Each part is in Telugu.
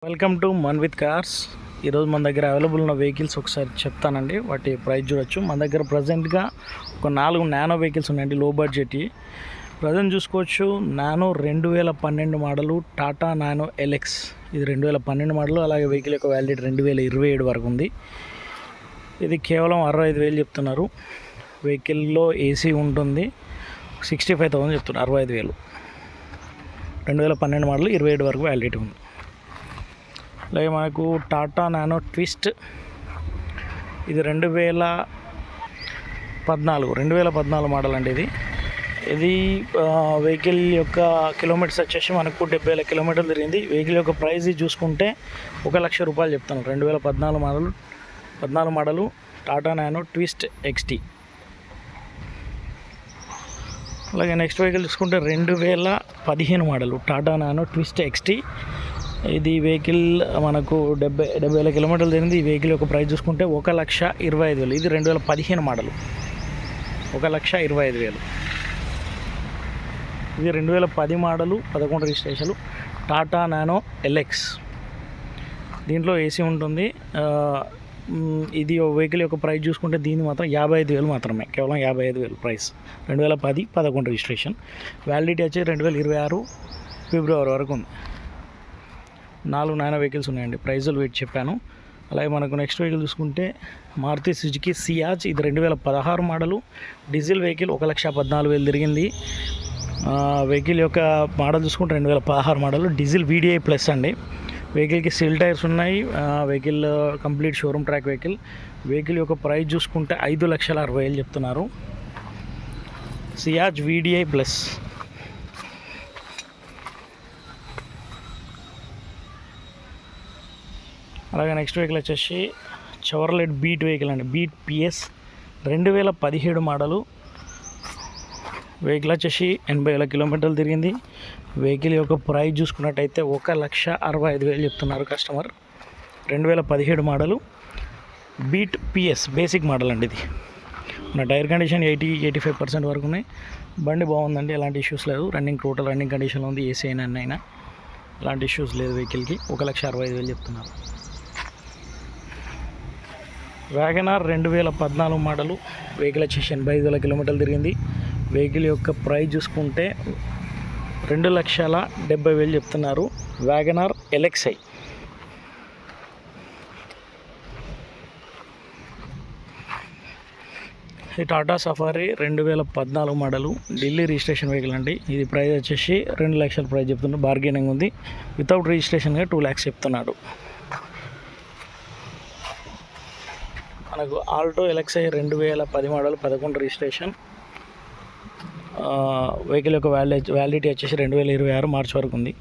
Welcome to Mann with cars. ఈరోజు మన దగ్గర అవైలబుల్ ఉన్న వెహికల్స్ ఒకసారి చెప్తానండి. వాటి ప్రైస్ చూడొచ్చు. మన దగ్గర ప్రజెంట్గా ఒక 4 నానో వెహికల్స్ ఉన్నాయండి, లో బడ్జెట్. ప్రజెంట్ చూసుకోవచ్చు. Nano 2012 model Tata nano LX. ఇది 2012 మోడలు. అలాగే వెహికల్ యొక్క వ్యాలిడిటీ 2027 వరకు ఉంది. ఇది కేవలం 65,000 చెప్తున్నారు. వెహికల్లో ఏసీ ఉంటుంది. 65,000 చెప్తున్నారు. 65,000. 2012 మోడల్, 27 వరకు వ్యాలిడిటీ ఉంది. అలాగే మనకు టాటా నానో ట్విస్ట్. ఇది 2014 మోడల్ అండి. ఇది వెహికల్ యొక్క కిలోమీటర్స్ వచ్చేసి మనకు 70,000 కిలోమీటర్లు తిరిగింది. వెహికల్ యొక్క ప్రైస్ చూసుకుంటే 1,00,000 రూపాయలు చెప్తాను. 2014 మోడలు టాటా నానో ట్విస్ట్ ఎక్స్టీ. అలాగే నెక్స్ట్ వెహికల్ చూసుకుంటే 2015 మోడలు టాటా నానో ట్విస్ట్ ఎక్స్టీ. ఇది వెహికల్ మనకు 70,000 కిలోమీటర్లు తిరిగింది. ఈ వెహికల్ యొక్క ప్రైస్ చూసుకుంటే 1,25,000. ఇది 2015 మోడలు, 1,25,000. ఇది 2010 మోడలు, 11 రిజిస్ట్రేషన్లు టాటా నానో ఎల్ఎక్స్. దీంట్లో ఏసీ ఉంటుంది. ఇది వెహికల్ యొక్క ప్రైస్ చూసుకుంటే దీన్ని మాత్రం 55,000 మాత్రమే, కేవలం 55,000 ప్రైస్. 2010, 11 రిజిస్ట్రేషన్. వ్యాలిడిటీ వచ్చి 2026 ఫిబ్రవరి వరకు ఉంది. 4 నానో వెహికల్స్ ఉన్నాయండి. ప్రైజులు వెయిట్ చెప్పాను. అలాగే మనకు నెక్స్ట్ వెహికల్ చూసుకుంటే మారుతి సుజుకి సియాజ్. ఇది 2016 మోడలు, డీజిల్ వెహికల్. 1,14,000 తిరిగింది. వెహికల్ యొక్క మోడల్ చూసుకుంటే 2016 మోడల్, డీజిల్ వీడిఐ ప్లస్ అండి. వెహికల్కి సీల్ టైర్స్ ఉన్నాయి. Vehicle complete showroom track vehicle. Vehicle యొక్క ప్రైస్ చూసుకుంటే 5,60,000 చెప్తున్నారు. Ciaz VDI plus. అలాగే నెక్స్ట్ వెహికల్ వచ్చేసి చెవర్లెట్ బీట్ వెహికల్ అండి. Beat PS 2017 model. వెహికల్ వచ్చేసి 80,000 కిలోమీటర్లు తిరిగింది. వెహికల్ యొక్క ప్రైస్ చూసుకున్నట్టయితే 1,65,000 చెప్తున్నారు customer. 2017 model beat PS basic model అండి. ఇది మన టైర్ కండిషన్ 80-85% వరకు ఉన్నాయి. బండి బాగుందండి, ఎలాంటి ఇష్యూస్ లేదు. టోటల్ రన్నింగ్ కండిషన్లో ఉంది. ఏసీ అయినా ఎలాంటి ఇష్యూస్ లేదు వెహికల్కి. 1,65,000 చెప్తున్నారు. వ్యాగనార్ 2014 మోడలు. వెహికల్ వచ్చేసి 85,000 కిలోమీటర్లు తిరిగింది. వెహికల్ యొక్క ప్రైస్ చూసుకుంటే 2,70,000 చెప్తున్నారు. వ్యాగనార్ ఎల్ఎక్స్ఐ. ఇది Tata safari 2014 model, Delhi registration vehicle అండి. ఇది ప్రైస్ వచ్చేసి 2,00,000 ప్రైస్ చెప్తున్నారు. బార్గెనింగ్ ఉంది. వితౌట్ రిజిస్ట్రేషన్గా 2,00,000 చెప్తున్నాడు. మనకు Alto LXi 2010 model, 11 registration. Vehicle యొక్క వ్యాలిడిటీ వచ్చేసి 2026 మార్చ్ వరకు ఉంది.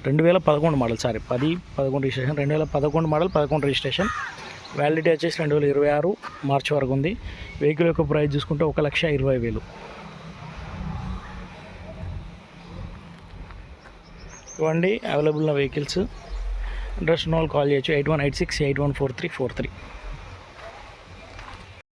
2011 model, 10-11 registration. 2011 model, 11 registration. Validity వచ్చేసి 2026 మార్చ్ వరకు ఉంది. వెహికల్ యొక్క ప్రైస్ చూసుకుంటే 1,20,000. ఇవ్వండి అవైలబుల్ ఉన్న వెహికల్స్. ఇంట్రెస్ట్ ఉన్న వాళ్ళు కాల్ చేయొచ్చు. 8186814343.